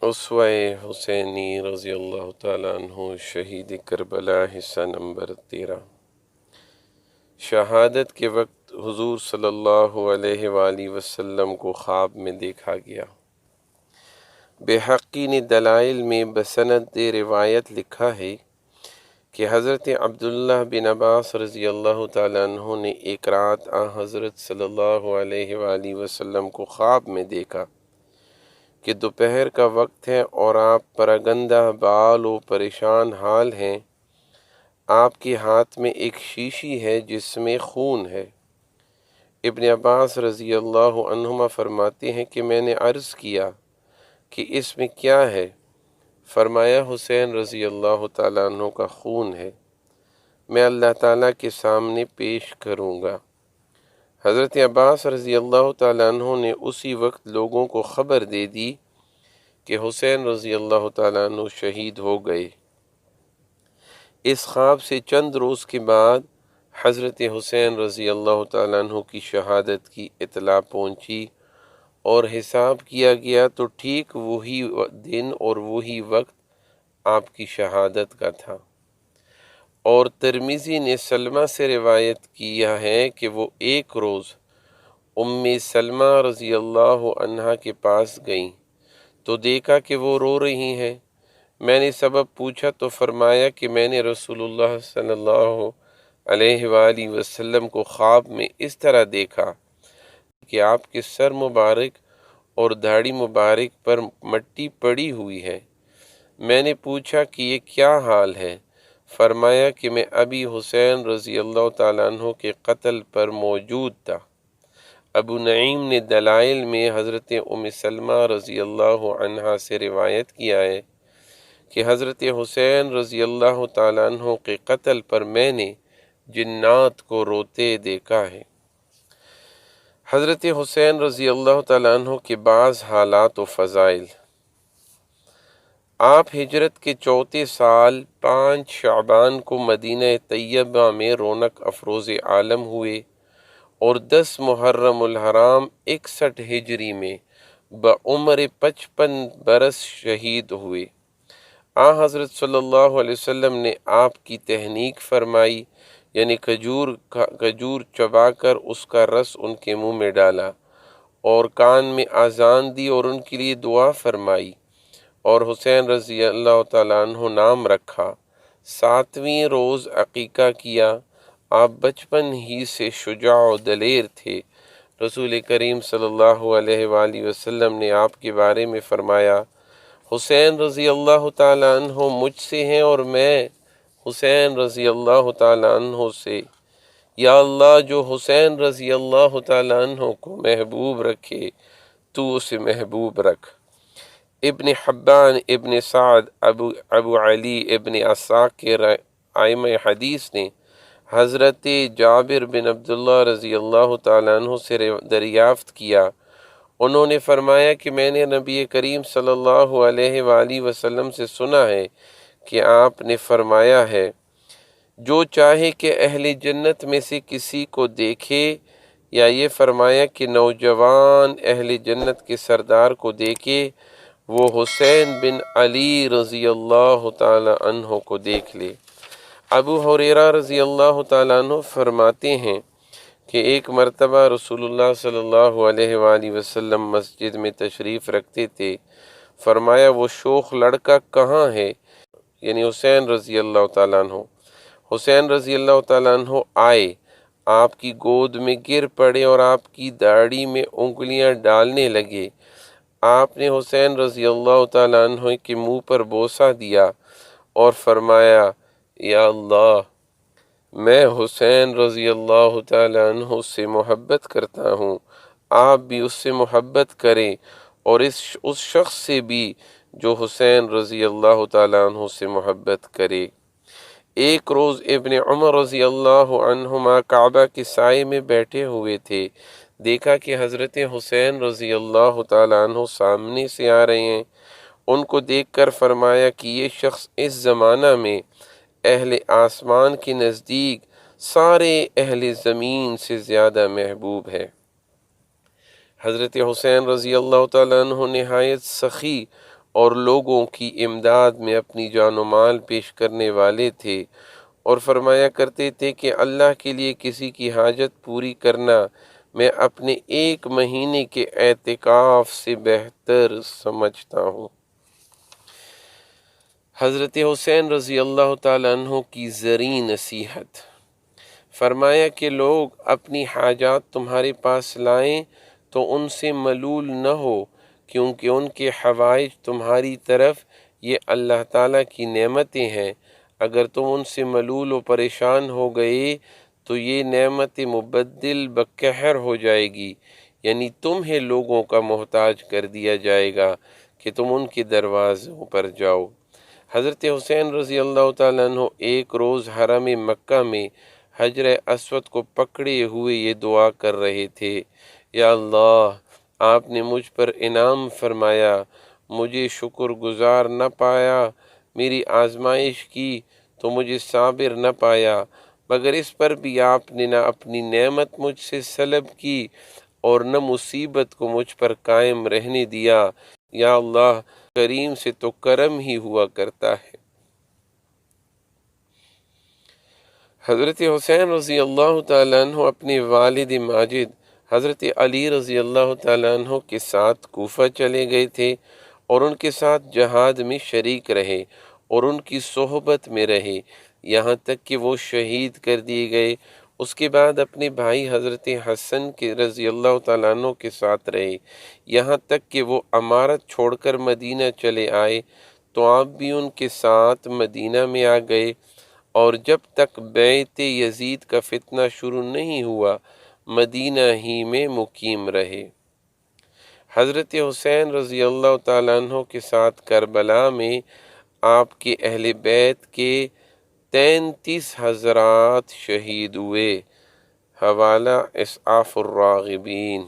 اسوہ حسینی رضی اللہ تعالیٰ عنہ شہید کربلا حصہ نمبر 13۔ شہادت کے وقت حضور صلی اللہ علیہ وآلہ وسلم کو خواب میں دیکھا گیا۔ بحقی نے دلائل میں بسند روایت لکھا ہے کہ حضرت عبداللہ بن عباس رضی اللہ تعالیٰ عنہ نے ایک رات حضرت صلی اللہ علیہ وآلہ وسلم کو خواب میں دیکھا کہ دوپہر کا وقت ہے اور آپ پراگندہ بال و پریشان حال ہیں۔ آپ کے ہاتھ میں ایک شیشی ہے جس میں خون ہے۔ ابن عباس رضی اللہ عنہما فرماتے ہیں کہ میں نے عرض کیا کہ اس میں کیا ہے؟ فرمایا حسین رضی اللہ تعالیٰ عنہ کا خون ہے، میں اللہ تعالیٰ کے سامنے پیش کروں گا۔ حضرت عباس رضی اللہ تعالیٰ عنہ نے اسی وقت لوگوں کو خبر دے دی کہ حسین رضی اللہ تعالیٰ عنہ شہید ہو گئے۔ اس خواب سے چند روز کے بعد حضرت حسین رضی اللہ تعالیٰ عنہ کی شہادت کی اطلاع پہنچی اور حساب کیا گیا تو ٹھیک وہی دن اور وہی وقت آپ کی شہادت کا تھا۔ اور ترمذی نے سلمہ سے روایت کیا ہے کہ وہ ایک روز ام سلمہ رضی اللہ عنہا کے پاس گئیں تو دیکھا کہ وہ رو رہی ہیں۔ میں نے سبب پوچھا تو فرمایا کہ میں نے رسول اللہ صلی اللہ علیہ وآلہ وسلم کو خواب میں اس طرح دیکھا کہ آپ کے سر مبارک اور داڑھی مبارک پر مٹی پڑی ہوئی ہے۔ میں نے پوچھا کہ یہ کیا حال ہے؟ فرمایا کہ میں ابی حسین رضی اللہ تعالیٰ عنہ کے قتل پر موجود تھا۔ ابو نعیم نے دلائل میں حضرت ام سلمہ رضی اللہ عنہا سے روایت کیا ہے کہ حضرت حسین رضی اللہ تعالیٰ عنہ کے قتل پر میں نے جنات کو روتے دیکھا ہے۔ حضرت حسین رضی اللہ تعالیٰ عنہ کے بعض حالات و فضائل۔ آپ ہجرت کے چوتھے سال 5 شعبان کو مدینہ طیبہ میں رونق افروز عالم ہوئے اور 10 محرم الحرام 61 ہجری میں بعمر 55 برس شہید ہوئے۔ حضرت صلی اللہ علیہ وسلم نے آپ کی تہنیک فرمائی، یعنی کھجور چبا کر اس کا رس ان کے منہ میں ڈالا اور کان میں اذان دی اور ان کے لیے دعا فرمائی اور حسین رضی اللہ تعالیٰ عنہ نام رکھا۔ 7ویں روز عقیقہ کیا۔ آپ بچپن ہی سے شجاع و دلیر تھے۔ رسول کریم صلی اللہ علیہ وآلہ وسلم نے آپ کے بارے میں فرمایا، حسین رضی اللہ تعالیٰ عنہ مجھ سے ہیں اور میں حسین رضی اللہ تعالیٰ عنہ سے۔ یا اللہ، جو حسین رضی اللہ تعالیٰ عنہ کو محبوب رکھے تو اسے محبوب رکھ۔ ابن حبان، ابن سعد، ابو علی ابن عساکر ائمہ حدیث نے حضرت جابر بن عبداللہ رضی اللہ تعالیٰ عنہ سے دریافت کیا، انہوں نے فرمایا کہ میں نے نبی کریم صلی اللہ علیہ وآلہ وسلم سے سنا ہے کہ آپ نے فرمایا ہے، جو چاہے کہ اہل جنت میں سے کسی کو دیکھے، یا یہ فرمایا کہ نوجوان اہل جنت کے سردار کو دیکھے، وہ حسین بن علی رضی اللہ تعالی عنہ کو دیکھ لے۔ ابو ہریرہ رضی اللہ تعالیٰ عنہ فرماتے ہیں کہ ایک مرتبہ رسول اللہ صلی اللہ علیہ وآلہ وسلم مسجد میں تشریف رکھتے تھے۔ فرمایا وہ شوخ لڑکا کہاں ہے؟ یعنی حسین رضی اللہ تعالیٰ عنہ۔ حسین رضی اللہ تعالیٰ عنہ آئے، آپ کی گود میں گر پڑے اور آپ کی داڑھی میں انگلیاں ڈالنے لگے۔ آپ نے حسین رضی اللہ تعالیٰ عنہ کے منہ پر بوسہ دیا اور فرمایا، یا اللہ، میں حسین رضی اللہ تعالیٰ عنہ سے محبت کرتا ہوں، آپ بھی اس سے محبت کریں اور اس شخص سے بھی جو حسین رضی اللہ تعالیٰ عنہ سے محبت کرے۔ ایک روز ابن عمر رضی اللہ عنہما کعبہ کے سائے میں بیٹھے ہوئے تھے، دیکھا کہ حضرت حسین رضی اللہ تعالیٰ عنہ سامنے سے آ رہے ہیں۔ ان کو دیکھ کر فرمایا کہ یہ شخص اس زمانہ میں اہل آسمان کے نزدیک سارے اہل زمین سے زیادہ محبوب ہے۔ حضرت حسین رضی اللہ تعالیٰ عنہ نہایت سخی اور لوگوں کی امداد میں اپنی جان و مال پیش کرنے والے تھے، اور فرمایا کرتے تھے کہ اللہ کے لیے کسی کی حاجت پوری کرنا میں اپنے 1 مہینے کے اعتکاف سے بہتر سمجھتا ہوں۔ حضرت حسین رضی اللہ تعالیٰ عنہ کی زرعی نصیحت۔ فرمایا کہ لوگ اپنی حاجات تمہارے پاس لائیں تو ان سے ملول نہ ہو، کیونکہ ان کے حوائج تمہاری طرف یہ اللہ تعالیٰ کی نعمتیں ہیں۔ اگر تم ان سے ملول و پریشان ہو گئے تو یہ نعمت مبدل بقہر ہو جائے گی، یعنی تمہیں لوگوں کا محتاج کر دیا جائے گا کہ تم ان کے دروازوں پر جاؤ۔ حضرت حسین رضی اللہ تعالیٰ عنہ ایک روز حرم مکہ میں حجر اسود کو پکڑے ہوئے یہ دعا کر رہے تھے، یا اللہ، آپ نے مجھ پر انعام فرمایا، مجھے شکر گزار نہ پایا، میری آزمائش کی تو مجھے صابر نہ پایا، مگر اس پر بھی آپ نے نہ اپنی نعمت مجھ سے سلب کی اور نہ مصیبت کو مجھ پر قائم رہنے دیا۔ یا اللہ، کریم سے تو کرم ہی ہوا کرتا ہے۔ حضرت حسین رضی اللہ تعالیٰ عنہ اپنے والد ماجد حضرت علی رضی اللہ تعالیٰ عنہ کے ساتھ کوفہ چلے گئے تھے اور ان کے ساتھ جہاد میں شریک رہے اور ان کی صحبت میں رہے، یہاں تک کہ وہ شہید کر دیے گئے۔ اس کے بعد اپنے بھائی حضرت حسن کے رضی اللہ تعالیٰ عنہ کے ساتھ رہے، یہاں تک کہ وہ امارت چھوڑ کر مدینہ چلے آئے تو آپ بھی ان کے ساتھ مدینہ میں آ گئے، اور جب تک بیعت یزید کا فتنہ شروع نہیں ہوا مدینہ ہی میں مقیم رہے۔ حضرت حسین رضی اللہ تعالیٰ عنہ کے ساتھ کربلا میں آپ کے اہل بیت کے 33 حضرات شہید ہوئے۔ حوالہ اسعاف الراغبین۔